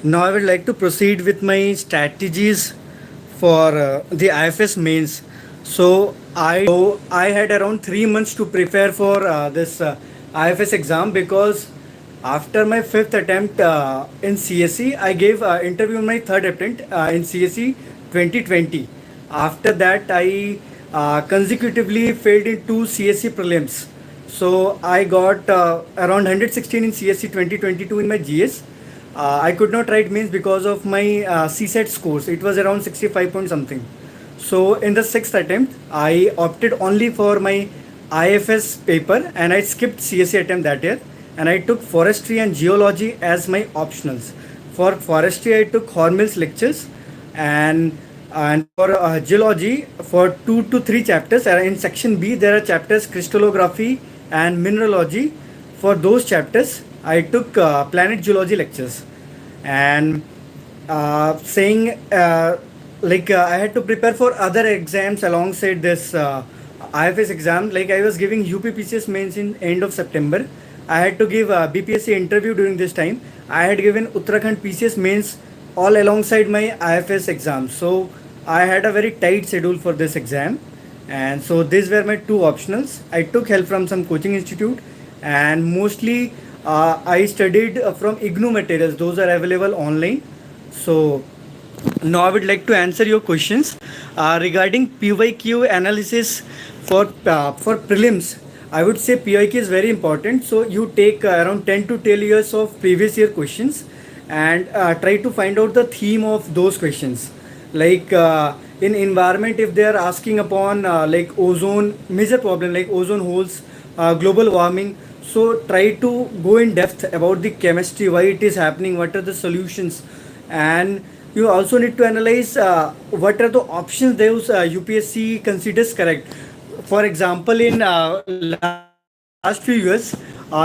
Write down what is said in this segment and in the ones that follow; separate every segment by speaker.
Speaker 1: Now I would like to proceed with my strategies for the IFS mains. So I had around 3 months to prepare for this IFS exam because after my fifth attempt in CSE, I gave interview in my third attempt in CSE 2020. After that, I consecutively failed in two CSE prelims. So I got around 116 in CSE 2022 in my GS. I could not write mains because of my CSET scores. It was around 65 point something. So in the sixth attempt, I opted only for my IFS paper and I skipped CSE attempt that year, and I took forestry and geology as my optionals. For forestry, I took Hormel's lectures, and for geology, for 2 to 3 chapters. In section B, there are chapters crystallography and mineralogy. For those chapters, I took planet geology lectures, and saying I had to prepare for other exams alongside this IFS exam. Like I was giving UPPCS mains in end of September. I had to give a BPSC interview during this time. I had given Uttarakhand PCS mains all alongside my IFS exam. So I had a very tight schedule for this exam. And so these were my two optionals. I took help from some coaching institute, and mostly I studied from IGNU materials. Those are available online. So now I would like to answer your questions regarding PYQ analysis for prelims. I would say PYQ is very important. So you take around 10 to 12 years of previous year questions and try to find out the theme of those questions. Like in environment, if they are asking upon like ozone, major problem like ozone holes, global warming. So try to go in depth about the chemistry, why it is happening, what are the solutions, and you also need to analyze what are the options those UPSC considers correct. For example, in last few years,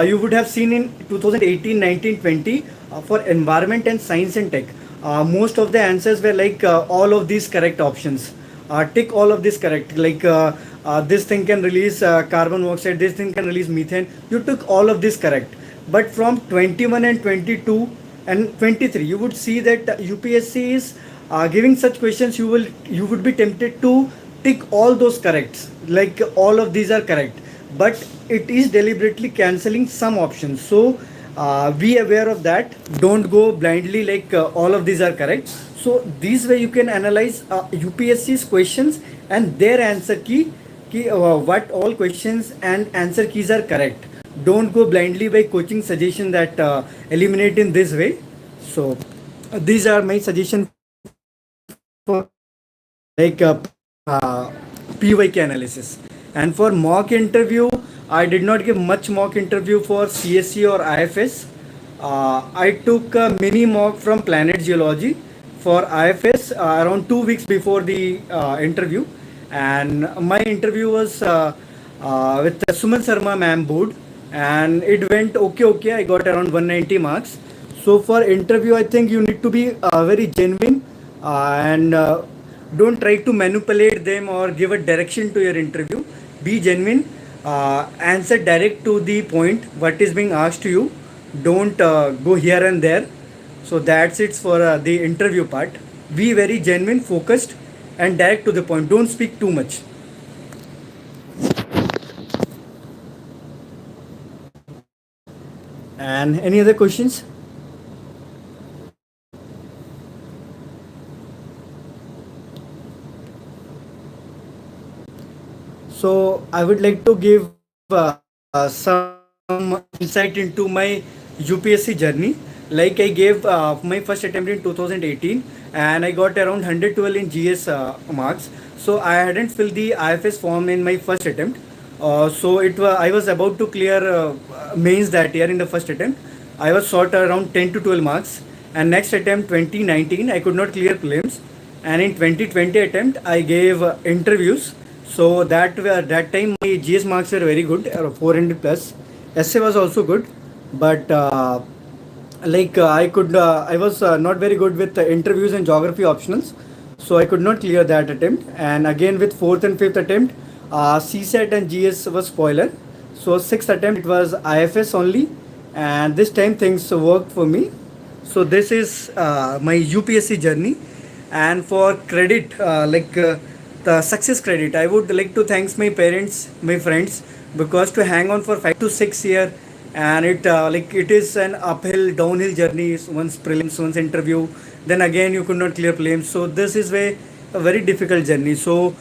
Speaker 1: you would have seen in 2018, 19, 20 for environment and science and tech. Most of the answers were like all of these correct options. Tick all of this correct. Like this thing can release carbon dioxide, this thing can release methane. You took all of this correct. But from 21 and 22 and 23, you would see that UPSC is giving such questions. You would be tempted to tick all those corrects. Like all of these are correct, but it is deliberately cancelling some options. So be aware of that. Don't go blindly like all of these are correct. So this way you can analyze UPSC's questions and their answer key what all questions and answer keys are correct. Don't go blindly by coaching suggestion that eliminate in this way. So these are my suggestion for like PYK analysis. And for mock interview, I did not give much mock interview for CSE or IFS. I took a mini mock from Planet Geology for IFS around 2 weeks before the interview, and my interview was with Suman Sharma ma'am board, and it went okay. Okay, I got around 190 marks. So for interview, I think you need to be very genuine and don't try to manipulate them or give a direction to your interview. Be genuine. Answer direct to the point. What is being asked to you. Don't go here and there. So that's it for the interview part. Be very genuine, focused, and direct to the point. Don't speak too much. And any other questions? So I would like to give some insight into my UPSC journey. Like I gave my first attempt in 2018, and I got around 112 in GS marks. So I hadn't filled the IFS form in my first attempt. So I was about to clear mains that year in the first attempt. I was short around 10 to 12 marks. And next attempt 2019, I could not clear prelims. And in 2020 attempt, I gave interviews. So that time my GS marks were very good, 400 plus. Essay was also good, but I was not very good with interviews and geography optionals, so I could not clear that attempt. And again with fourth and fifth attempt, CSAT and GS was spoiler. So sixth attempt it was IFS only, and this time things worked for me. So this is my UPSC journey. And for credit, the success credit, I would like to thanks my parents, my friends, because to hang on for 5 to 6 year, and it is an uphill, downhill journey. Once prelims, once interview, then again you could not clear prelims. So this is a very difficult journey. So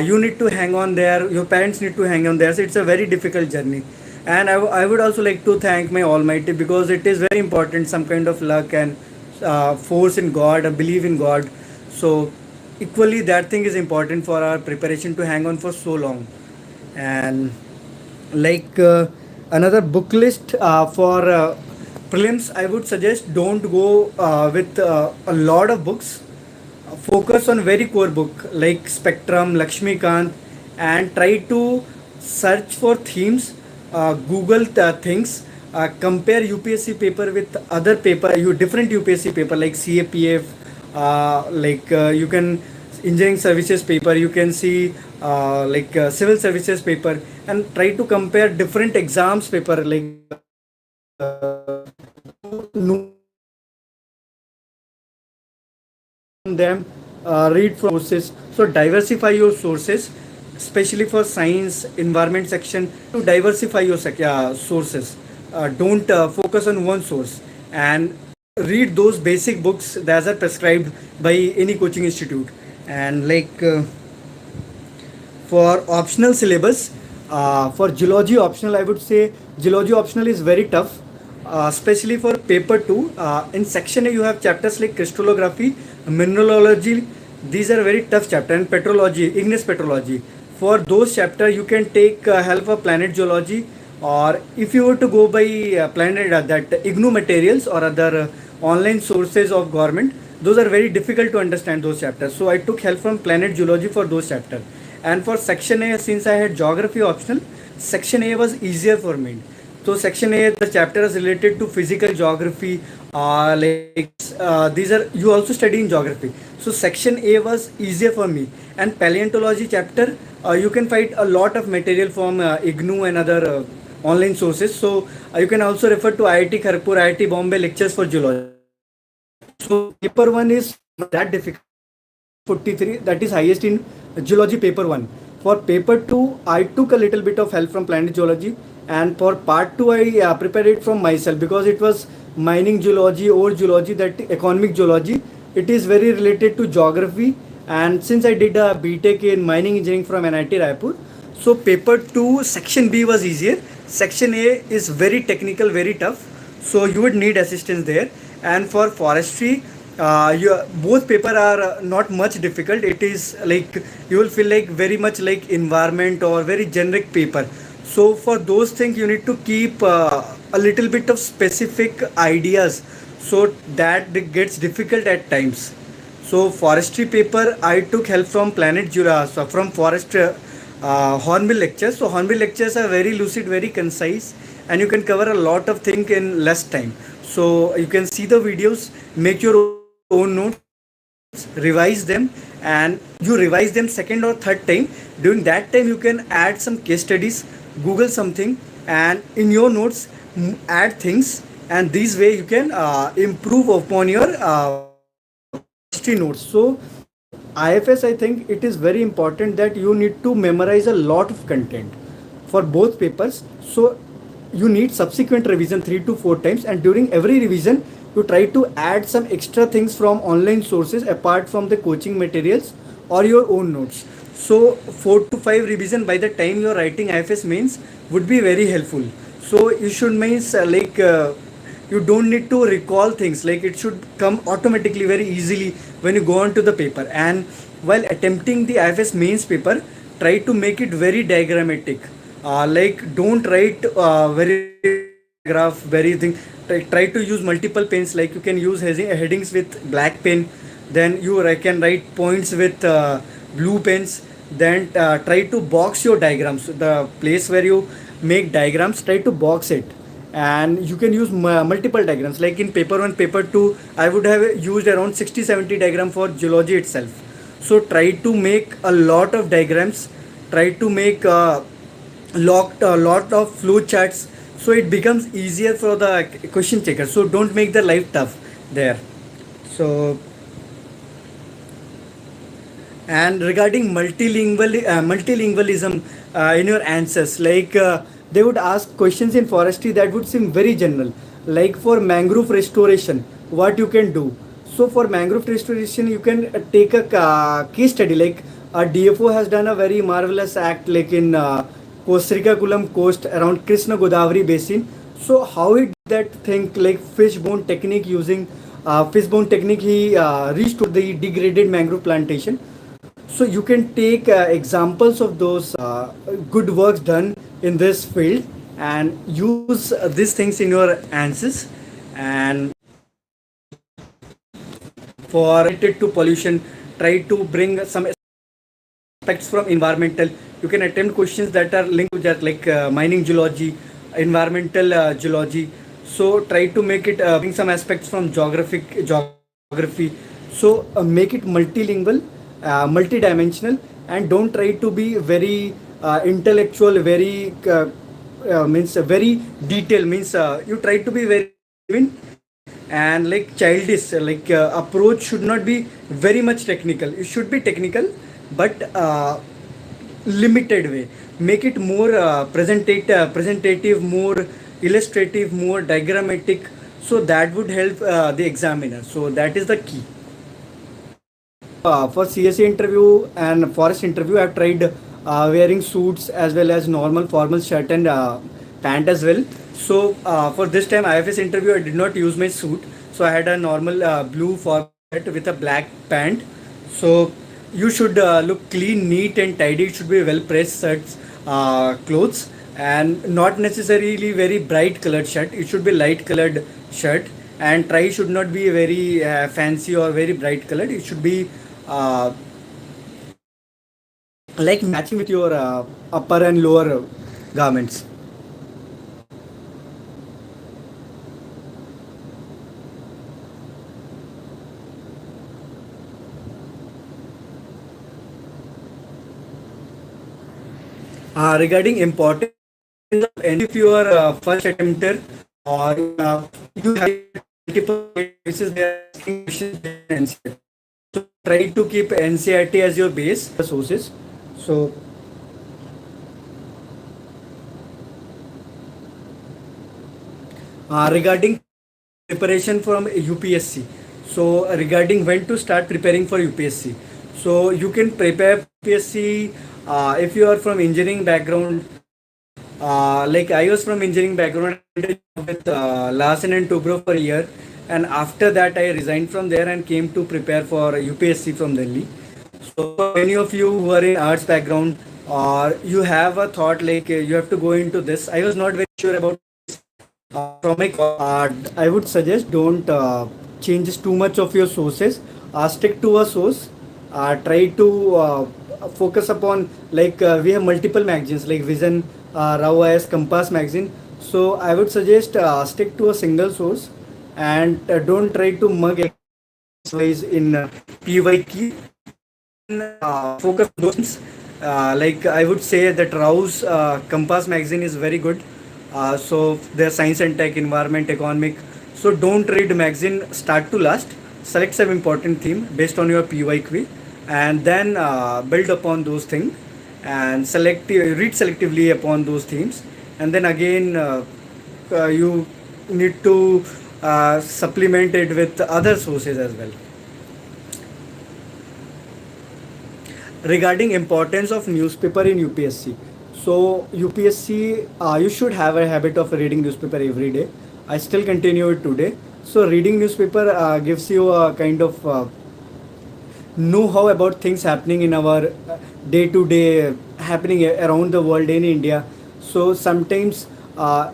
Speaker 1: you need to hang on there. Your parents need to hang on there. So it's a very difficult journey. And I would also like to thank my Almighty, because it is very important, some kind of luck and force in God, a belief in God. So equally that thing is important for our preparation to hang on for so long. And like another book list for prelims, I would suggest don't go with a lot of books. Focus on very core book like Spectrum, Lakshmikant, and try to search for themes. Google the things. Compare UPSC paper with other paper. You different UPSC paper like CAPF, you can engineering services paper. You can see civil services paper, and try to compare different exams paper like them, read from sources. So diversify your sources, especially for science environment section. To diversify your sources, don't focus on one source, and read those basic books that are prescribed by any coaching institute. And for optional syllabus, for geology optional, I would say geology optional is very tough, especially for paper 2. In section A you have chapters like crystallography, mineralogy. These are very tough chapter. And petrology, igneous petrology, for those chapter you can take help of planet geology. Or if you were to go by planet that IGNU materials or other online sources of government, those are very difficult to understand those chapters. So I took help from planet geology for those chapters. And for section A, since I had geography optional, section A was easier for me. So section A, the chapter is related to physical geography. These are, you also study in geography. So section A was easier for me. And paleontology chapter, you can find a lot of material from IGNU and other online sources. So you can also refer to IIT Kharagpur, IIT Bombay lectures for geology. So paper 1 is that difficult. 43, that is highest in geology paper 1. For paper 2, I took a little bit of help from planet geology, and for part 2 I prepared it from myself, because it was mining geology, ore geology, that economic geology. It is very related to geography, and since I did a BTech in mining engineering from NIT Raipur, so paper 2 section B was easier. Section A is very technical, very tough, so you would need assistance there. And for forestry, both paper are not much difficult. It is like you will feel like very much like environment or very generic paper. So for those things you need to keep a little bit of specific ideas, so that it gets difficult at times. So forestry paper I took help from planet Jura, so from forest Hornbill lectures. So Hornbill lectures are very lucid, very concise, and you can cover a lot of things in less time. So you can see the videos, make your own notes, revise them, and you revise them second or third time. During that time you can add some case studies, Google something, and in your notes add things, and this way you can improve upon your history notes. So IFS, I think it is very important that you need to memorize a lot of content for both papers. So you need subsequent revision 3 to 4 times, and during every revision you try to add some extra things from online sources apart from the coaching materials or your own notes. So 4 to 5 revision by the time you are writing IFS mains would be very helpful. So you should means you don't need to recall things, like it should come automatically very easily when you go on to the paper. And while attempting the IFS mains paper, try to make it very diagrammatic. Don't write very graph, very thing. Try to use multiple pens, like you can use headings with black pen, then you can write points with blue pens. Then try to box your diagrams, the place where you make diagrams, try to box it. And you can use multiple diagrams, like in paper 1, paper 2 I would have used around 60-70 diagram for geology itself. So try to make a lot of diagrams, try to make a lot of flow charts, so it becomes easier for the question checker. So don't make the life tough. there. So, and regarding multilingualism in your answers, like they would ask questions in forestry that would seem very general, like for mangrove restoration, what you can do. So for mangrove restoration, you can take a case study, like DFO has done a very marvelous act, like in Srikakulam coast around Krishna Godavari basin. So how he did that thing, like fishbone technique, using fishbone technique, he restored the degraded mangrove plantation. So you can take examples of those good works done in this field and use these things in your answers. And for related to pollution, try to bring some aspects from environmental. You can attempt questions that are linked to that, like mining geology, environmental geology. So try to make it bring some aspects from geography. So make it multilingual, multidimensional, and don't try to be very intellectual, very means very detailed. Means you try to be very and like childish, like approach should not be very much technical. It should be technical, but limited way. Make it more presentative, more illustrative, more diagrammatic, so that would help the examiner. So that is the key. For CSA interview and forest interview, I've tried wearing suits as well as normal formal shirt and pant as well. So for this time IFS interview, I did not use my suit. So I had a normal blue formal shirt with a black pant. So you should look clean, neat, and tidy. It should be well pressed shirts, clothes, and not necessarily very bright colored shirt. It should be light colored shirt, and tie should not be very fancy or very bright colored. It should be uh, like matching with your upper and lower garments. Regarding importance of NC, if you are first attempter or you have multiple cases, they are asking questions in NCERT. So try to keep NCERT as your base sources. So regarding preparation from UPSC, so regarding when to start preparing for UPSC, so you can prepare UPSC if you are from engineering background. Like I was from engineering background with Larsen and Toubro for a year, and after that I resigned from there and came to prepare for UPSC from Delhi. So for any of you who are in arts background or you have a thought like you have to go into this, I was not very sure about from my I would suggest don't change too much of your sources. Stick to a source. Try to focus upon, like we have multiple magazines like Vision, Rao IS, Compass magazine. So I would suggest stick to a single source and don't try to mug exercise in PYQ. Focus on those things. Like I would say that Rao's Compass magazine is very good. So their science and tech, environment, economic. So don't read magazine start to last. Select some important theme based on your PYQ, and then build upon those things and read selectively upon those themes, and then again you need to supplement it with other sources as well. Regarding importance of newspaper in UPSC, so UPSC you should have a habit of reading newspaper every day. I still continue it today. So reading newspaper gives you a kind of know-how about things happening in our day-to-day happening around the world in India. So sometimes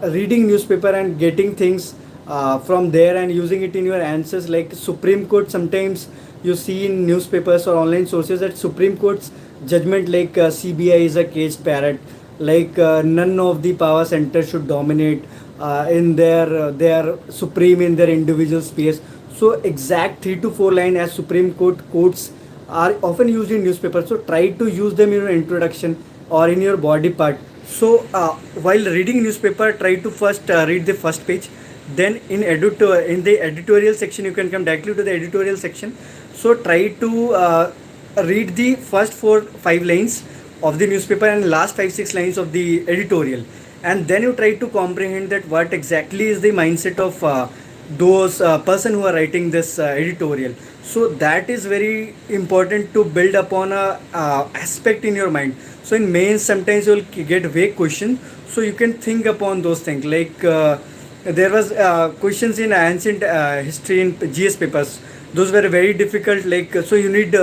Speaker 1: reading newspaper and getting things from there and using it in your answers, like Supreme Court, sometimes you see in newspapers or online sources that Supreme Court's judgment, like CBI is a caged parrot, like none of the power centers should dominate in they are supreme in their individual space. So exact 3 to 4 line as Supreme Court quotes are often used in newspapers. So try to use them in your introduction or in your body part. So while reading newspaper, try to first read the first page, then in the editorial section you can come directly to the editorial section. So try to read the first 4 5 lines of the newspaper and last 5 6 lines of the editorial, and then you try to comprehend that what exactly is the mindset of those person who are writing this editorial. So that is very important to build upon a aspect in your mind. So in mains sometimes you will get vague questions, so you can think upon those things like there was questions in ancient history in GS papers. Those were very difficult, like so you need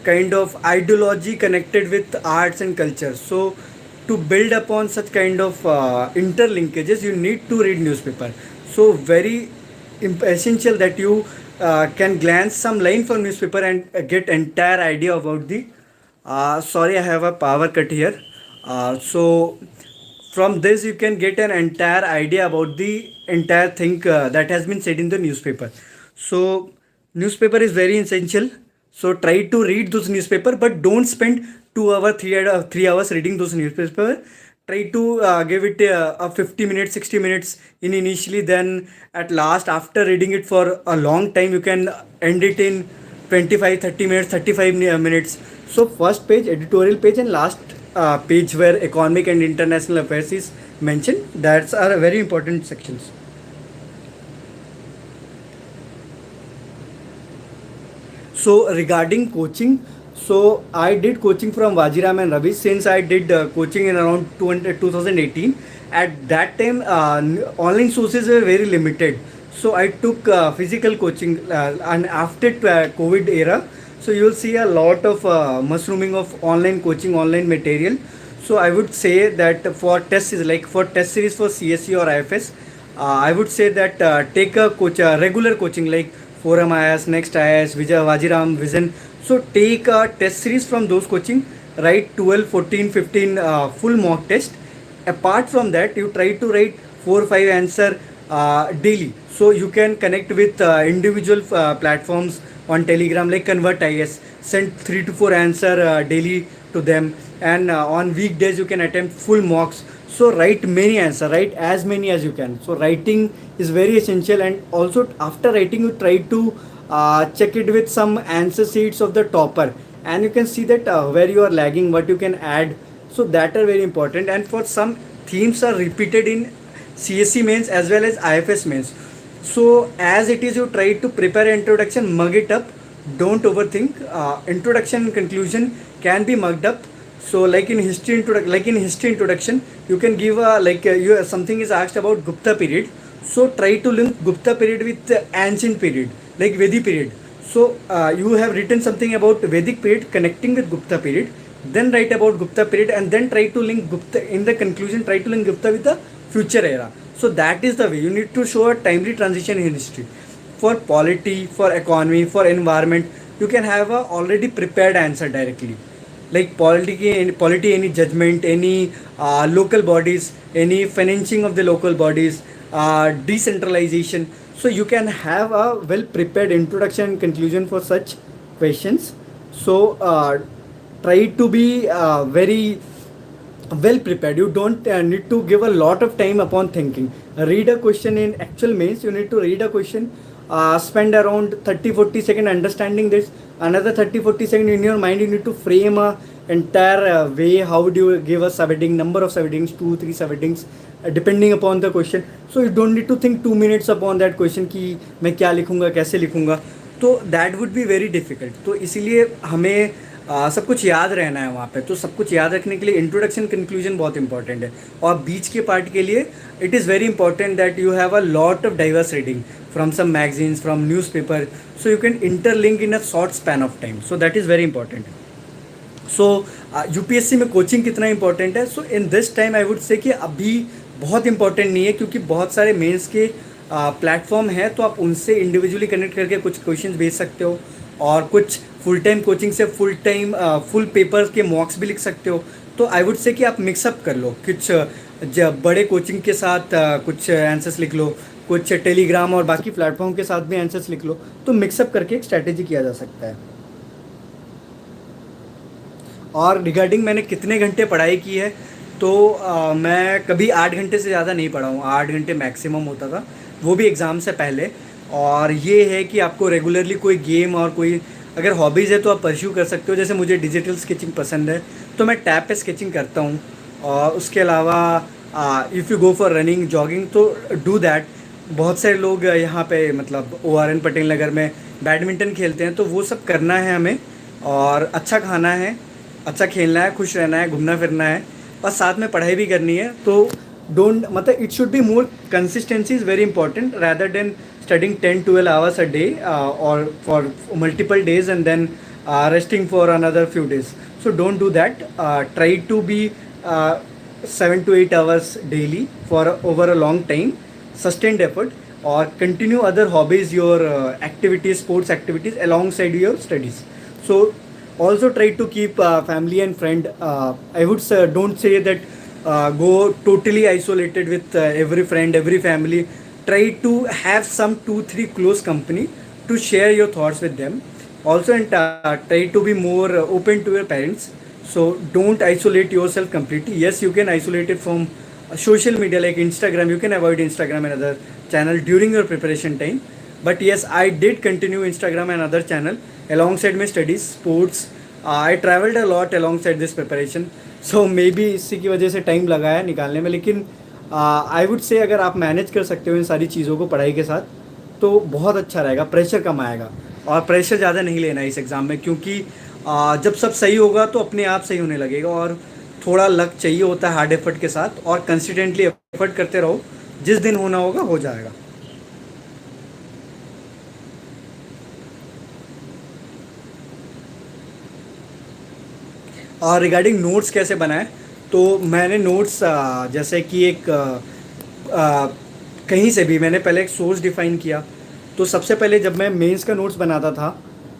Speaker 1: kind of ideology connected with arts and culture. So to build upon such kind of interlinkages you need to read newspaper. So very essential that you can glance some line from newspaper and get entire idea about the sorry, I have a power cut here. So from this you can get an entire idea about the entire thing that has been said in the newspaper. So newspaper is very essential. So try to read those newspaper, but don't spend 2 hour 3 hours reading those newspaper. Try to give it a 50 minutes 60 minutes in initially, then at last after reading it for a long time you can end it in 25 30 minutes 35 minutes. So first page editorial page and last page where economic and international affairs is mentioned, that's are very important sections. So regarding coaching, so I did coaching from Vajiram and Ravi since I did coaching in around 2018. At that time, online sources were very limited. So I took physical coaching, and after COVID era, so you will see a lot of mushrooming of online coaching, online material. So I would say that for test is like for test series for CSE or IFS, I would say that take a coach, regular coaching like Forum IAS, Next IAS, Vijay Vajiram, Vision. So take a test series from those coaching, write 12, 14, 15 full mock test. Apart from that, you try to write 4 5 answer daily. So you can connect with individual platforms on Telegram like Convert IS, send 3 to 4 answer daily to them, and on weekdays you can attempt full mocks. So write many answer, write as many as you can. So writing is very essential, and also after writing you try to check it with some answer sheets of the topper, and you can see that where you are lagging, what you can add. So that are very important, and for some themes are repeated in CSC mains as well as IFS mains. So as it is, you try to prepare introduction, mug it up, don't overthink. Introduction and conclusion can be mugged up. So like in history introduction, you can give a you something is asked about Gupta period. So try to link Gupta period with the ancient period like Vedic period. So you have written something about Vedic period connecting with Gupta period, then write about Gupta period, and then try to link Gupta in the conclusion. Try to link Gupta with the future era. So that is the way you need to show a timely transition in history. For polity, for economy, for environment, you can have a already prepared answer directly. Like polity, any judgment, any local bodies, any financing of the local bodies, decentralization. So you can have a well prepared introduction and conclusion for such questions. So try to be very well prepared. You don't need to give a lot of time upon thinking. Read a question in actual mains, you need to read a question, spend around 30 40 seconds understanding this, another 30 40 seconds in your mind you need to frame a entire way. How do you give a subheading, number of subheadings, 2 3 subheadings depending upon the question. So you don't need to think 2 minutes upon that question कि मैं क्या लिखूँगा, कैसे लिखूँगा. तो that would be very difficult. तो इसीलिए हमें सब कुछ याद रहना है वहाँ पे. तो सब कुछ याद रखने के लिए इंट्रोडक्शन कंक्लूजन बहुत इंपॉर्टेंट है. और बीच के पार्ट के लिए it is very important that you have a lot of diverse reading from some magazines, from newspaper, so you can interlink in a short span of time. So that is very important. So UPSC में coaching कितना important है. So in this time I would say कि अभी बहुत important नहीं है, क्योंकि बहुत सारे मेंस के प्लेटफॉर्म है, तो आप उनसे इंडिविजुअली कनेक्ट करके कुछ क्वेश्चंस भेज सकते हो, और कुछ फुल टाइम कोचिंग से फुल पेपर के मॉक्स भी लिख सकते हो. तो आई वुड से कि आप मिक्सअप कर लो, कुछ बड़े कोचिंग के साथ कुछ आंसर्स लिख लो, कुछ टेलीग्राम और बाकी प्लेटफॉर्म के साथ भी आंसर्स लिख लो. तो मिक्सअप करके एक स्ट्रैटेजी किया जा सकता है. और रिगार्डिंग मैंने कितने घंटे पढ़ाई की है, तो मैं कभी 8 घंटे से ज़्यादा नहीं पढ़ा हूँ. 8 घंटे मैक्सिमम होता था. वो भी एग्ज़ाम से पहले। और ये है कि आपको रेगुलरली कोई गेम और कोई अगर हॉबीज़ है तो आप परस्यू कर सकते हो। जैसे मुझे डिजिटल स्केचिंग पसंद है तो मैं टैब पे स्केचिंग करता हूँ। और उसके अलावा if you go for running jogging तो डू दैट। बहुत सारे लोग यहाँ पे मतलब ORN पटेल नगर में बैडमिंटन खेलते हैं, तो वो सब करना है हमें। और अच्छा खाना है, अच्छा खेलना है, खुश रहना है, घूमना फिरना है, और साथ में पढ़ाई भी करनी है। तो डोंट मतलब it should be more consistency is very important rather then studying 10-12 hours a day or for multiple days and then resting for another few days. So don't do that. Try to be 7 to 8 hours daily for over a long time, sustained effort, or continue other hobbies, your activities, sports activities alongside your studies. So also try to keep family and friend. I would say, don't say that go totally isolated with every friend, every family. Try to have some 2-3 close company to share your thoughts with them also. And try to be more open to your parents. So don't isolate yourself completely. Yes, you can isolate it from social media like Instagram. You can avoid Instagram and other channel during your preparation time. But yes, I did continue Instagram and other channel alongside my studies, sports. I traveled a lot alongside this preparation. So maybe इसी की वजह से time लगा है निकालने में। लेकिन आई would से अगर आप मैनेज कर सकते हो इन सारी चीज़ों को पढ़ाई के साथ तो बहुत अच्छा रहेगा, प्रेशर कम आएगा। और प्रेशर ज़्यादा नहीं लेना है इस एग्ज़ाम में, क्योंकि जब सब सही होगा तो अपने आप सही होने लगेगा। और थोड़ा लक चाहिए होता है हार्ड एफर्ट के साथ, और कंसिस्टेंटली एफर्ट करते रहो, जिस दिन होना होगा हो जाएगा। और रिगार्डिंग नोट्स कैसे बनाएं, तो मैंने नोट्स जैसे कि एक आ, कहीं से भी मैंने पहले एक सोर्स डिफ़ाइन किया। तो सबसे पहले जब मैं मेंस का नोट्स बनाता था,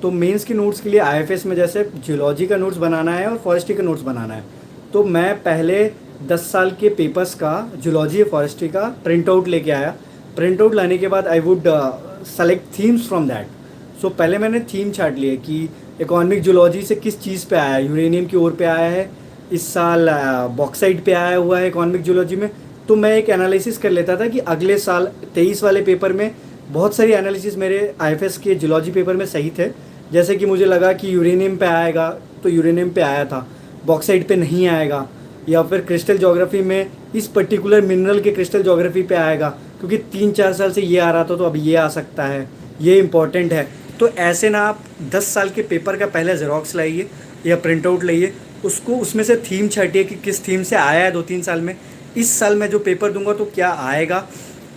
Speaker 1: तो मेंस के नोट्स के लिए आईएफएस में जैसे जियोलॉजी का नोट्स बनाना है और फॉरेस्ट्री का नोट्स बनाना है, तो मैं पहले 10 साल के पेपर्स का जियोलॉजी और फॉरेस्ट्री का प्रिंट आउट लेके आया। प्रिंट आउट लाने के बाद I would select themes from that. So पहले मैंने थीम छाट लिए कि इकोनॉमिक जूलॉजी से किस चीज़ पे आया है, यूरेनियम की ओर पे आया है, इस साल बॉक्साइट पे आया हुआ है इकोनॉमिक जूलॉजी में। तो मैं एक एनालिसिस कर लेता था कि अगले साल 23 वाले पेपर में बहुत सारी एनालिसिस मेरे आईएफएस के जूलॉजी पेपर में सही थे। जैसे कि मुझे लगा कि यूरेनियम पे आएगा तो यूरेनियम पे आया था, बॉक्साइट पे नहीं आएगा, या फिर क्रिस्टल ज्योग्राफी में इस पर्टिकुलर मिनरल के क्रिस्टल ज्योग्राफी पे आएगा, क्योंकि 3-4 साल से ये आ रहा था तो अब ये आ सकता है, ये इंपॉर्टेंट है। तो ऐसे ना आप 10 साल के पेपर का पहले ज़ेरॉक्स लाइए या प्रिंट आउट लाइए, उसको उसमें से थीम छाटिए कि किस थीम से आया है 2-3 साल में, इस साल मैं जो पेपर दूंगा तो क्या आएगा।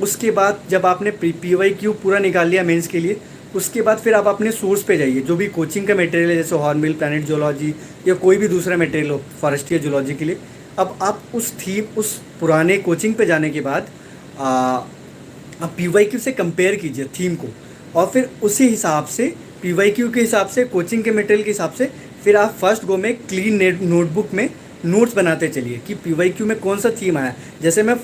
Speaker 1: उसके बाद जब आपने PYQ पूरा निकाल लिया मेंस के लिए, उसके बाद फिर आप अपने सोर्स पे जाइए, जो भी कोचिंग का मटेरियल है जैसे हॉर्नबिल, प्लैनेट जियोलॉजी या कोई भी दूसरा मटेरियल हो फॉरेस्ट्री या जियोलॉजी के लिए। अब आप उस पुराने कोचिंग पे जाने के बाद आप PYQ से कंपेयर कीजिए थीम को, और फिर उसी हिसाब से PYQ के हिसाब से, कोचिंग के मटेरियल के हिसाब से, फिर आप फर्स्ट गो में क्लीन नोटबुक में नोट्स बनाते चलिए कि PYQ में कौन सा थीम आया। जैसे मैं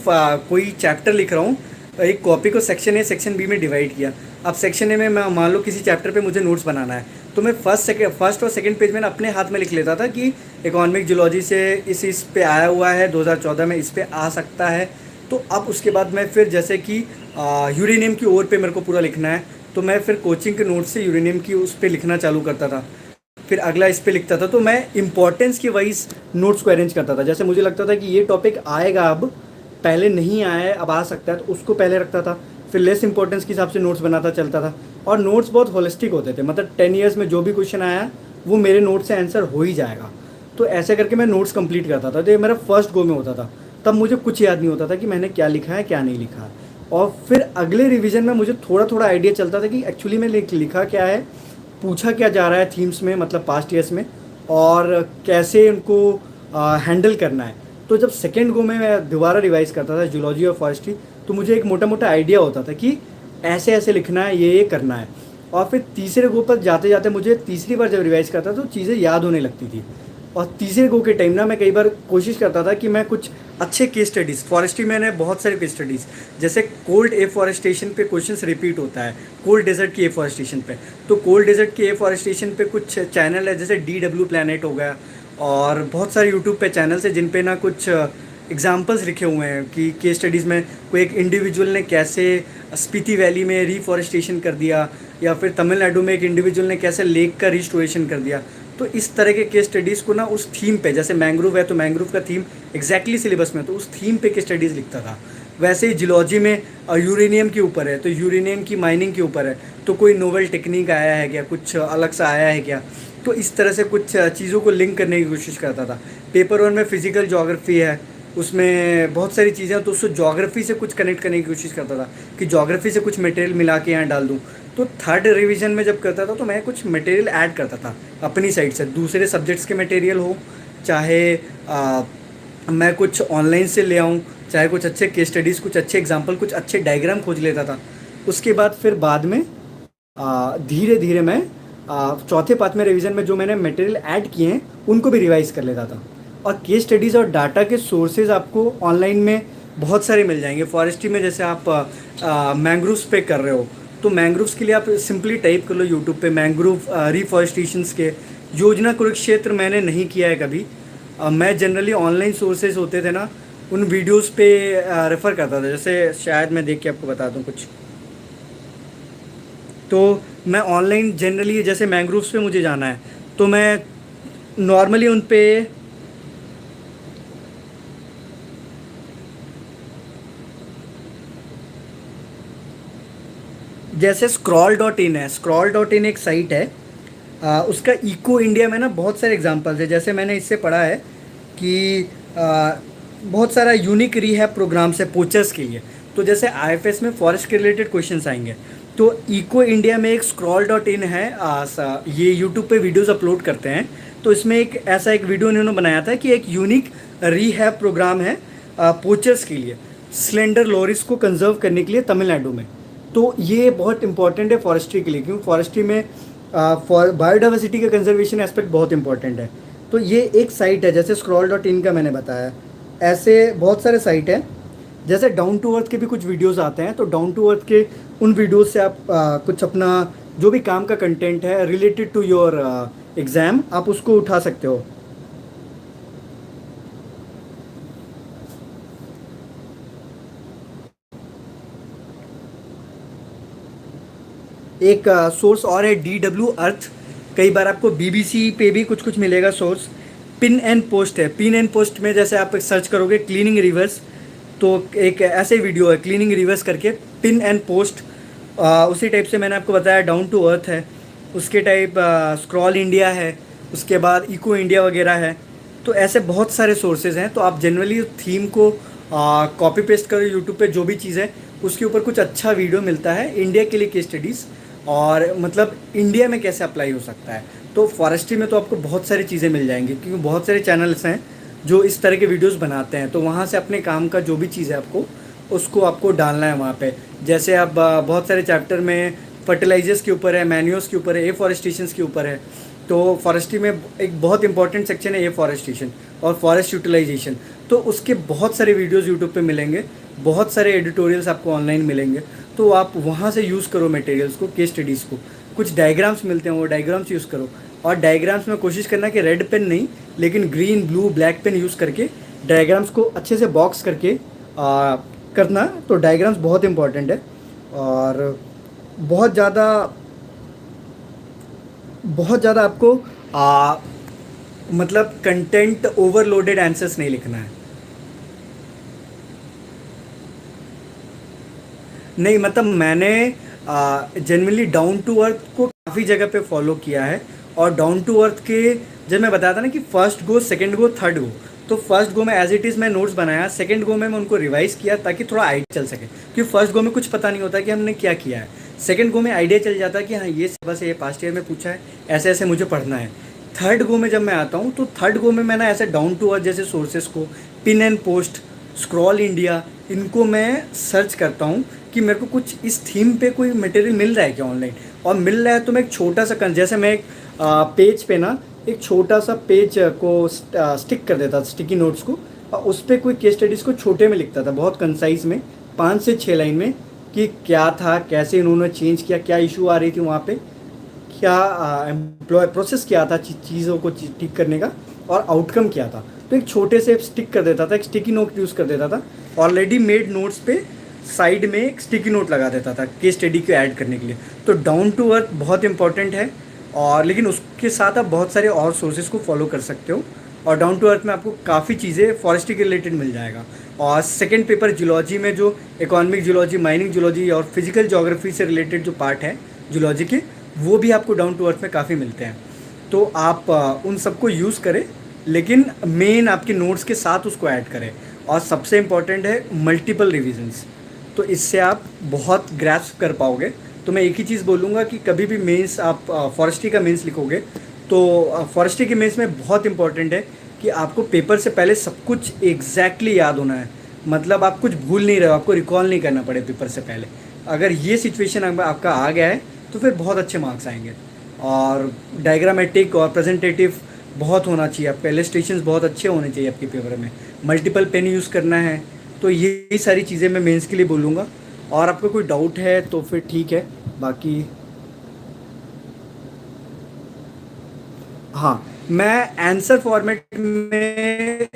Speaker 1: कोई चैप्टर लिख रहा हूँ, एक कॉपी को सेक्शन A सेक्शन B में डिवाइड किया। अब सेक्शन A में मैं मान लो किसी चैप्टर पे मुझे नोट्स बनाना है, तो मैं फर्स्ट और सेकंड पेज में अपने हाथ में लिख लेता था कि इकोनॉमिक जियोलॉजी से इस पे आया हुआ है, 2014 में इस पे आ सकता है। तो अब उसके बाद मैं फिर जैसे कि यूरेनियम की ओर पे मेरे को पूरा लिखना है, तो मैं फिर कोचिंग के नोट से यूरेनियम की उस पर लिखना चालू करता था, फिर अगला इस पे लिखता था। तो मैं इंपॉर्टेंस की वाइज नोट्स को अरेंज करता था। जैसे मुझे लगता था कि ये टॉपिक आएगा, अब पहले नहीं आया है, अब आ सकता है, तो उसको पहले रखता था, फिर लेस इंपॉर्टेंस के हिसाब से नोट्स बनाता चलता था। और नोट्स बहुत होलिस्टिक होते थे, मतलब 10 ईयर्स में जो भी क्वेश्चन आया वो मेरे नोट से आंसर हो ही जाएगा। तो ऐसे करके मैं नोट्स कंप्लीट करता था। तो ये मेरा फर्स्ट गो में होता था, तब मुझे कुछ याद नहीं होता था कि मैंने क्या लिखा है क्या नहीं लिखा है। और फिर अगले रिवीजन में मुझे थोड़ा थोड़ा आइडिया चलता था कि एक्चुअली में लिखा क्या है, पूछा क्या जा रहा है थीम्स में, मतलब पास्ट ईयर्स में, और कैसे उनको हैंडल करना है। तो जब सेकेंड गो में मैं दोबारा रिवाइज करता था जियोलॉजी और फॉरेस्ट्री, तो मुझे एक मोटा मोटा आइडिया होता था कि ऐसे ऐसे लिखना है, ये करना है। और फिर तीसरे गो पर जाते जाते मुझे तीसरी बार जब रिवाइज करता तो चीज़ें याद होने लगती थी। और तीसरे गो के टाइम ना मैं कई बार कोशिश करता था कि मैं कुछ अच्छे केस स्टडीज़, फॉरेस्ट्री में मैंने बहुत सारे केस स्टडीज़, जैसे कोल्ड एफॉरेस्टेशन पे क्वेश्चंस रिपीट होता है, कोल्ड डेजर्ट की एफॉरेस्टेशन पे, तो कोल्ड डेजर्ट की एफॉरेस्टेशन पे कुछ चैनल है जैसे DW प्लैनेट हो गया, और बहुत सारे यूट्यूब पे चैनल्स है जिन पे ना कुछ एग्जाम्पल्स लिखे हुए हैं कि केस स्टडीज़ में कोई एक इंडिविजुअल ने कैसे स्पीति वैली में रिफॉरेस्टेशन कर दिया, या फिर तमिलनाडु में एक इंडिविजुअल ने कैसे लेक का रिस्टोरेशन कर दिया। तो इस तरह के केस स्टडीज़ को ना उस थीम पे, जैसे मैंग्रोव है तो मैंग्रोव का थीम एग्जैक्टली सिलेबस में, तो उस थीम पे केस स्टडीज़ लिखता था। वैसे ही जियोलॉजी में यूरेनियम के ऊपर है तो यूरेनियम की माइनिंग के ऊपर है, तो कोई नोवेल टेक्निक आया है क्या, कुछ अलग सा आया है क्या, तो इस तरह से कुछ चीज़ों को लिंक करने की कोशिश करता था। पेपर वन में फिजिकल जोग्राफी है, उसमें बहुत सारी चीज़ें हैं, तो उसको जोग्राफी से कुछ कनेक्ट करने की कोशिश करता था कि जोग्राफी से कुछ मटेरियल मिला के यहाँ डाल दूँ। तो थर्ड रिवीजन में जब करता था तो मैं कुछ मटेरियल ऐड करता था अपनी साइड से, दूसरे सब्जेक्ट्स के मटेरियल हो, चाहे मैं कुछ ऑनलाइन से ले आऊँ, चाहे कुछ अच्छे केस स्टडीज़, कुछ अच्छे एग्जाम्पल, कुछ अच्छे डायग्राम खोज लेता था। उसके बाद फिर बाद में धीरे धीरे मैं चौथे पाँचवें रिवीजन में जो मैंने मटेरियल ऐड किए हैं उनको भी रिवाइज कर लेता था। और केस स्टडीज़ और डाटा के सोर्सेज आपको ऑनलाइन में बहुत सारे मिल जाएंगे। फॉरेस्ट्री में जैसे आप मैंग्रोव्स पे कर रहे हो तो मैंग्रोव्स के लिए आप सिंपली टाइप कर लो यूट्यूब पे मैंग्रोव रिफॉरेस्टेशंस के। योजना कुरुक्षेत्र मैंने नहीं किया है कभी, मैं जनरली ऑनलाइन सोर्सेज होते थे ना उन वीडियोस पे रेफ़र करता था। जैसे शायद मैं देख के आपको बता दूं कुछ, तो मैं ऑनलाइन जनरली जैसे मैंग्रोव्स पे मुझे जाना है तो मैं नॉर्मली उन पे जैसे scroll.in है, scroll.in एक साइट है, उसका इको इंडिया में ना बहुत सारे एग्जांपल्स है। जैसे मैंने इससे पढ़ा है कि बहुत सारा यूनिक रीहैब प्रोग्राम्स है पोचर्स के लिए। तो जैसे आईएफएस में फॉरेस्ट के रिलेटेड क्वेश्चंस आएंगे तो इको इंडिया में एक scroll.in है, ये यूट्यूब पे वीडियोस अपलोड करते हैं। तो इसमें एक ऐसा एक वीडियो इन्होंने बनाया था कि एक यूनिक रीहैब प्रोग्राम है पोचर्स के लिए, स्लेंडर लॉरिस को कंजर्व करने के लिए तमिलनाडु में। तो ये बहुत इंपॉर्टेंट है फॉरेस्ट्री के लिए, क्योंकि फॉरेस्ट्री में बायोडाइवर्सिटी का कंजर्वेशन एस्पेक्ट बहुत इंपॉर्टेंट है। तो ये एक साइट है जैसे scroll.in का मैंने बताया, ऐसे बहुत सारे साइट हैं। जैसे डाउन टू अर्थ के भी कुछ वीडियोस आते हैं, तो डाउन टू अर्थ के उन वीडियोस से आप कुछ अपना जो भी काम का कंटेंट है रिलेटेड टू योर एग्ज़ाम आप उसको उठा सकते हो। एक सोर्स और है DW अर्थ, कई बार आपको BBC पे भी कुछ कुछ मिलेगा सोर्स। पिन एंड पोस्ट है, पिन एंड पोस्ट में जैसे आप सर्च करोगे क्लीनिंग रिवर्स तो एक ऐसे वीडियो है क्लीनिंग रिवर्स करके, पिन एंड पोस्ट। उसी टाइप से मैंने आपको बताया डाउन टू अर्थ है, उसके टाइप स्क्रॉल इंडिया है, उसके बाद इको इंडिया वगैरह है। तो ऐसे बहुत सारे सोर्सेज हैं। तो आप जनरली थीम को कॉपी पेस्ट करो यूट्यूब पे, जो भी चीज़ है उसके ऊपर कुछ अच्छा वीडियो मिलता है इंडिया के लिए केस स्टडीज़, और मतलब इंडिया में कैसे अप्लाई हो सकता है। तो फॉरेस्ट्री में तो आपको बहुत सारी चीज़ें मिल जाएंगी, क्योंकि बहुत सारे चैनल्स हैं जो इस तरह के वीडियोस बनाते हैं। तो वहाँ से अपने काम का जो भी चीज़ है आपको उसको आपको डालना है वहाँ पे। जैसे आप बहुत सारे चैप्टर में फर्टिलाइजर्स के ऊपर है, मैन्योर्स के ऊपर है, एफॉरेस्टेशंस के ऊपर है। तो फॉरेस्ट्री में एक बहुत इंपॉर्टेंट सेक्शन है एफॉरेस्टेशन और फॉरेस्ट यूटिलाइजेशन। तो उसके बहुत सारे वीडियोस यूट्यूब पे मिलेंगे, बहुत सारे एडिटोरियल्स आपको ऑनलाइन मिलेंगे। तो आप वहाँ से यूज़ करो मटेरियल्स को, केस स्टडीज़ को। कुछ डायग्राम्स मिलते हैं, वो डायग्राम्स यूज़ करो। और डायग्राम्स में कोशिश करना कि रेड पेन नहीं, लेकिन green, blue, black pen use करके डायग्राम्स को अच्छे से बॉक्स करके करना। तो डायग्राम्स बहुत इंपॉर्टेंट है, और बहुत ज़्यादा आपको मतलब कंटेंट ओवरलोडेड आंसर्स नहीं लिखना है। नहीं, मतलब मैंने जनरली डाउन टू अर्थ को काफ़ी जगह पे फॉलो किया है। और डाउन टू अर्थ के जब मैं बताया था ना कि फर्स्ट गो, सेकंड गो, थर्ड गो, तो फर्स्ट गो में एज इट इज़ मैं नोट्स बनाया, सेकंड गो में मैं उनको रिवाइज़ किया ताकि थोड़ा आइडिया चल सके, क्योंकि फर्स्ट गो में कुछ पता नहीं होता कि हमने क्या किया है। सेकंड गो में आइडिया चल जाता है कि हाँ ये सिलेबस है, ये पास्ट ईयर में पूछा है, ऐसे ऐसे मुझे पढ़ना है। थर्ड गो में जब मैं आता हूँ तो थर्ड गो में मैंने ऐसे डाउन टू अर्थ जैसे सोर्सेज को, pin and post, scroll India, इनको मैं सर्च करता हूँ कि मेरे को कुछ इस थीम पे कोई मटेरियल मिल रहा है क्या ऑनलाइन। और मिल रहा है तो मैं एक छोटा सा जैसे मैं एक पेज पे ना एक छोटा सा पेज को स्टिक कर देता था, स्टिकी नोट्स को, और उस पर कोई केस स्टडीज़ को छोटे में लिखता था, बहुत कंसाइज में, 5 से 6 लाइन में, कि क्या था, कैसे इन्होंने चेंज किया, क्या इशू आ रही थी वहाँ पे, क्या एम्प्लॉय प्रोसेस क्या था चीज़ों को ठीक करने का, और आउटकम क्या था। तो एक छोटे से स्टिक कर देता था, एक स्टिकी नोट यूज़ कर देता था, ऑलरेडी मेड नोट्स पे साइड में एक स्टिकी नोट लगा देता था केस स्टडी को ऐड करने के लिए। तो डाउन टू अर्थ बहुत इंपॉर्टेंट है, और लेकिन उसके साथ आप बहुत सारे और सोर्सेज को फॉलो कर सकते हो। और डाउन टू अर्थ में आपको काफ़ी चीज़ें फॉरेस्ट्री के रिलेटेड मिल जाएगा। और सेकेंड पेपर जियोलॉजी में जो इकोनॉमिक जियोलॉजी, माइनिंग जियोलॉजी और फिजिकल ज्योग्राफी से रिलेटेड जो पार्ट है जियोलॉजी के, वो भी आपको डाउन टू अर्थ में काफ़ी मिलते हैं। तो आप उन सबको यूज़ करें, लेकिन मेन आपके नोट्स के साथ उसको ऐड करें। और सबसे इम्पॉर्टेंट है मल्टीपल रिविजन्स, तो इससे आप बहुत ग्रैस्प कर पाओगे। तो मैं एक ही चीज़ बोलूँगा कि कभी भी मेंस आप फॉरेस्ट्री का मेंस लिखोगे तो फॉरेस्ट्री के मेंस में बहुत इंपॉर्टेंट है कि आपको पेपर से पहले सब कुछ एग्जैक्टली याद होना है। मतलब आप कुछ भूल नहीं रहे हो, आपको रिकॉल नहीं करना पड़े पेपर से पहले। अगर ये सिचुएशन आपका आ गया है तो फिर बहुत अच्छे मार्क्स आएंगे। और डायग्रामेटिक और प्रेजेंटेटिव बहुत होना चाहिए, आपके इलस्ट्रेशंस बहुत अच्छे होने चाहिए आपके पेपर में, मल्टीपल पेन यूज़ करना है। तो यही सारी चीज़ें मैं मेंस के लिए बोलूँगा। और आपको कोई डाउट है तो फिर ठीक है, बाकी हाँ, मैं आंसर फॉर्मेट में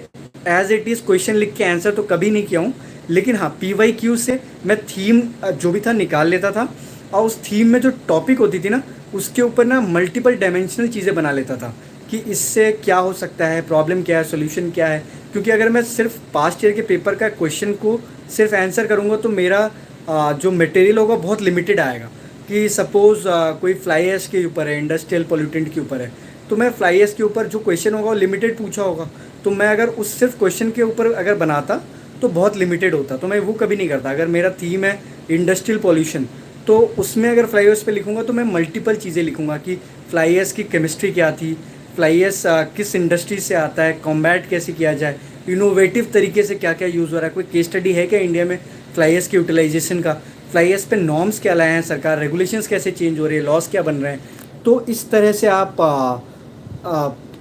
Speaker 1: एज इट इज़ क्वेश्चन लिख के आंसर तो कभी नहीं किया हूँ, लेकिन हाँ PYQ से मैं थीम जो भी था निकाल लेता था, और उस थीम में जो टॉपिक होती थी ना, उसके ऊपर ना मल्टीपल डायमेंशनल चीज़ें बना लेता था कि इससे क्या हो सकता है, प्रॉब्लम क्या है, सोल्यूशन क्या है। क्योंकि अगर मैं सिर्फ पास्ट ईयर के पेपर का क्वेश्चन को सिर्फ आंसर करूँगा तो मेरा जो मटेरियल होगा बहुत लिमिटेड आएगा। कि सपोज़ कोई फ्लाई ऐश के ऊपर है, इंडस्ट्रियल पोल्यूटेंट के ऊपर है, तो मैं फ्लाई ऐश के ऊपर जो क्वेश्चन होगा वो लिमिटेड पूछा होगा। तो मैं अगर उस सिर्फ क्वेश्चन के ऊपर अगर बनाता तो बहुत लिमिटेड होता, तो मैं वो कभी नहीं करता। अगर मेरा थीम है इंडस्ट्रियल पॉल्यूशन, तो उसमें अगर फ्लाई ऐश पे लिखूँगा तो मैं मल्टीपल चीज़ें लिखूँगा कि फ्लाई ऐश की केमिस्ट्री क्या थी, फ्लाई ऐश किस इंडस्ट्री से आता है, कॉम्बैट कैसे किया जाए, इनोवेटिव तरीके से क्या क्या यूज़ हो रहा है, कोई केस स्टडी है क्या इंडिया में फ्लाई ऐश के यूटिलाइजेशन का, फ्लाई ऐश पे नॉर्म्स क्या लाए हैं सरकार, रेगुलेशंस कैसे चेंज हो रहे हैं, लॉस क्या बन रहे हैं। तो इस तरह से आप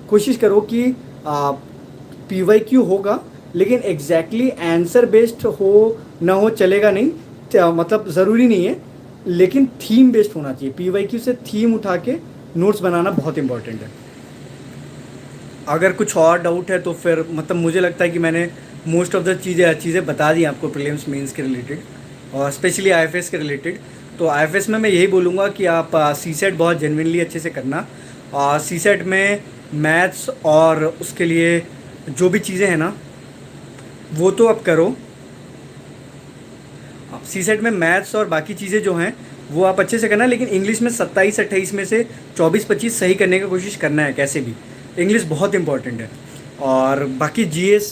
Speaker 1: कोशिश करो कि PYQ होगा, लेकिन एग्जैक्टली आंसर बेस्ड हो ना हो चलेगा नहीं, मतलब ज़रूरी नहीं है, लेकिन थीम बेस्ड होना चाहिए। PYQ से थीम उठा के नोट्स बनाना बहुत इंपॉर्टेंट है। अगर कुछ और डाउट है तो फिर मतलब मुझे लगता है कि मैंने मोस्ट ऑफ द चीज़ें बता दी आपको प्रीलिम्स मेंस के रिलेटेड, और स्पेशली IFS के रिलेटेड। तो IFS में मैं यही बोलूँगा कि आप CSET बहुत जेन्युइनली अच्छे से करना। और CSET में मैथ्स और उसके लिए जो भी चीज़ें हैं ना वो तो आप करो। CSET में मैथ्स और बाकी चीज़ें जो हैं वो आप अच्छे से करना, लेकिन इंग्लिश में 27-28 में से 24-25 सही करने की कोशिश करना है कैसे भी। इंग्लिश बहुत इंपॉर्टेंट है। और बाकी GS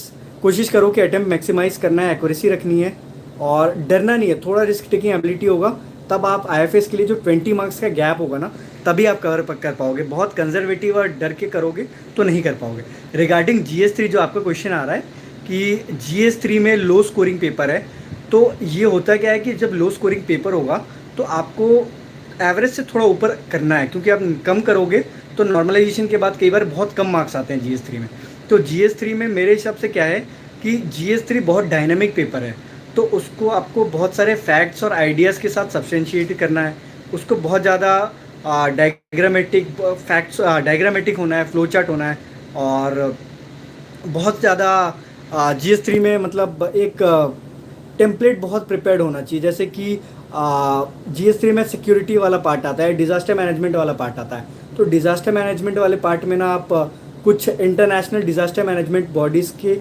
Speaker 1: कोशिश करो कि अटेम्प्ट मैक्सिमाइज़ करना है, एक्यूरेसी रखनी है, और डरना नहीं है। थोड़ा रिस्क टेकिंग एबिलिटी होगा तब आप IFS के लिए जो 20 मार्क्स का गैप होगा ना, तभी आप कवर कर पाओगे। बहुत कंजर्वेटिव और डर के करोगे तो नहीं कर पाओगे। रिगार्डिंग GS3 जो आपका क्वेश्चन आ रहा है कि GS3 में लो स्कोरिंग पेपर है, तो ये होता क्या है कि जब लो स्कोरिंग पेपर होगा तो आपको एवरेज से थोड़ा ऊपर करना है, क्योंकि आप कम करोगे तो नॉर्मलाइजेशन के बाद कई बार बहुत कम मार्क्स आते हैं GS3 में। तो GS3 में मेरे हिसाब से क्या है कि GS3 बहुत डायनामिक पेपर है, तो उसको आपको बहुत सारे फैक्ट्स और आइडियाज़ के साथ सब्सटेंशिएट करना है। उसको बहुत ज़्यादा डायग्रामेटिक होना है, फ्लो चार्ट होना है, और बहुत ज़्यादा GS3 में मतलब एक टेम्पलेट बहुत प्रिपेयर्ड होना चाहिए। जैसे कि GS3 में सिक्योरिटी वाला पार्ट आता है, डिज़ास्टर मैनेजमेंट वाला पार्ट आता है। तो डिज़ास्टर मैनेजमेंट वाले पार्ट में ना आप कुछ इंटरनेशनल डिज़ास्टर मैनेजमेंट बॉडीज़ के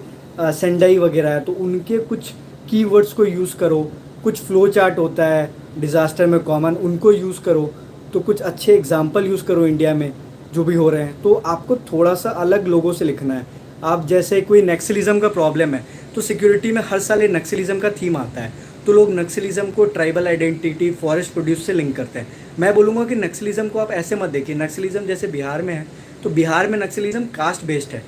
Speaker 1: सेंडाई वगैरह है, तो उनके कुछ कीवर्ड्स को यूज़ करो। कुछ फ्लो चार्ट होता है डिज़ास्टर में कॉमन, उनको यूज़ करो। तो कुछ अच्छे एग्जाम्पल यूज़ करो इंडिया में जो भी हो रहे हैं। तो आपको थोड़ा सा अलग लोगों से लिखना है। आप जैसे कोई नक्सलिज्म का प्रॉब्लम है तो सिक्योरिटी में हर साल ये नक्सलिज्म का थीम आता है, तो लोग नक्सलिज्म को ट्राइबल आइडेंटिटी, फॉरेस्ट प्रोड्यूस से लिंक करते हैं। मैं बोलूँगा कि नक्सलिज्म को आप ऐसे मत देखिए। नक्सलिज्म जैसे बिहार में है, तो बिहार में नक्सलिज्म कास्ट बेस्ड है,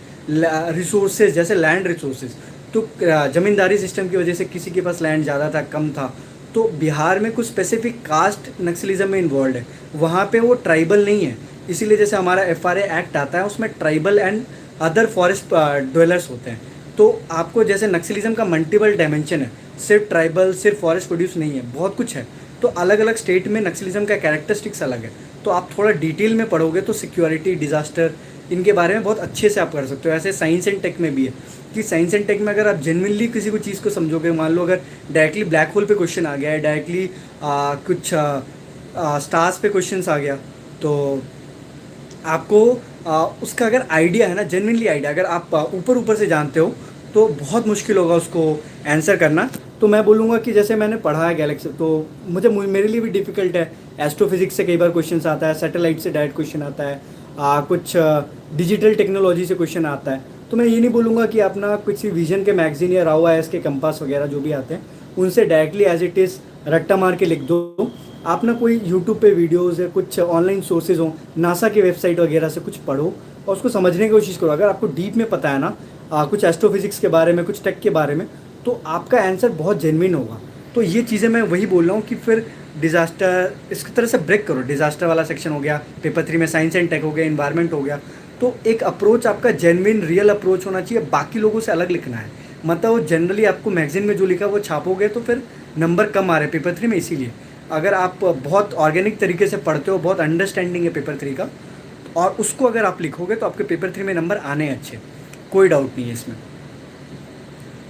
Speaker 1: रिसोर्सेज जैसे लैंड रिसोर्सेज। तो ज़मींदारी सिस्टम की वजह से किसी के पास लैंड ज़्यादा था, कम था, तो बिहार में कुछ स्पेसिफिक कास्ट नक्सलिज्म में इन्वॉल्व है, वहाँ पे वो ट्राइबल नहीं है। इसीलिए जैसे हमारा FRA एक्ट आता है उसमें tribal and other forest dwellers होते हैं। तो आपको जैसे नक्सलिज्म का मल्टीपल डायमेंशन है, सिर्फ ट्राइबल, सिर्फ फॉरेस्ट प्रोड्यूस नहीं है, बहुत कुछ है। तो अलग अलग स्टेट में नक्सलिज्म का कैरेक्टरिस्टिक्स अलग है। तो आप थोड़ा डिटेल में पढ़ोगे तो सिक्योरिटी, डिज़ास्टर, इनके बारे में बहुत अच्छे से आप कर सकते हो। ऐसे साइंस एंड टेक में भी है कि साइंस एंड टेक में अगर आप जेनविनली किसी को चीज़ को समझोगे, मान लो अगर डायरेक्टली ब्लैक होल पे क्वेश्चन आ गया है, डायरेक्टली कुछ स्टार्स पे क्वेश्चंस आ गया, तो आपको उसका अगर आइडिया है ना, जेनविनली आइडिया, अगर आप ऊपर ऊपर से जानते हो तो बहुत मुश्किल होगा उसको आंसर करना। तो मैं बोलूँगा कि जैसे मैंने पढ़ा है गैलेक्सी, तो मेरे लिए भी डिफ़िकल्ट है। एस्ट्रोफिजिक्स से कई बार क्वेश्चन आता है, सैटेलाइट से डायरेक्ट क्वेश्चन आता है, कुछ डिजिटल टेक्नोलॉजी से क्वेश्चन आता है। तो मैं ये नहीं बोलूँगा कि अपना किसी विजन के मैगजीन या राव आईएएस के कंपास वगैरह जो भी आते हैं उनसे डायरेक्टली एज इट इज़ रट्टा मार के लिख दो। आप ना कोई यूट्यूब पे वीडियोस या कुछ ऑनलाइन सोर्सेज हो, नासा की वेबसाइट वगैरह से कुछ पढ़ो और उसको समझने की कोशिश करो। अगर आपको डीप में पता है ना कुछ एस्ट्रोफिजिक्स के बारे में, कुछ टेक के बारे में, तो आपका आंसर बहुत जेन्युइन होगा। तो ये चीज़ें मैं वही बोल रहा हूँ कि फिर डिज़ास्टर इस तरह से ब्रेक करो। डिज़ास्टर वाला सेक्शन हो गया, पेपर 3 में साइंस एंड टेक हो गया, इन्वायरमेंट हो गया। तो एक अप्रोच आपका जेन्युइन रियल अप्रोच होना चाहिए, बाकी लोगों से अलग लिखना है। मतलब वो जनरली आपको मैगजीन में जो लिखा वो छापोगे तो फिर नंबर कम आ रहे हैं पेपर 3 में। इसीलिए अगर आप बहुत ऑर्गेनिक तरीके से पढ़ते हो, बहुत अंडरस्टैंडिंग है पेपर 3 का, और उसको अगर आप लिखोगे तो आपके पेपर 3 में नंबर आने हैं अच्छे, कोई डाउट नहीं है इसमें।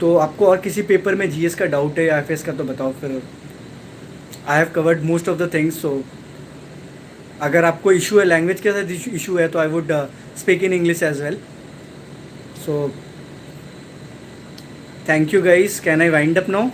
Speaker 1: तो आपको और किसी पेपर में जीएस का डाउट है या एफएस का तो बताओ, फिर I have covered most of the things. So अगर आपको इशू है, लैंग्वेज के साथ इशू है, तो I would speak in English as well. So thank you guys, can I wind up now?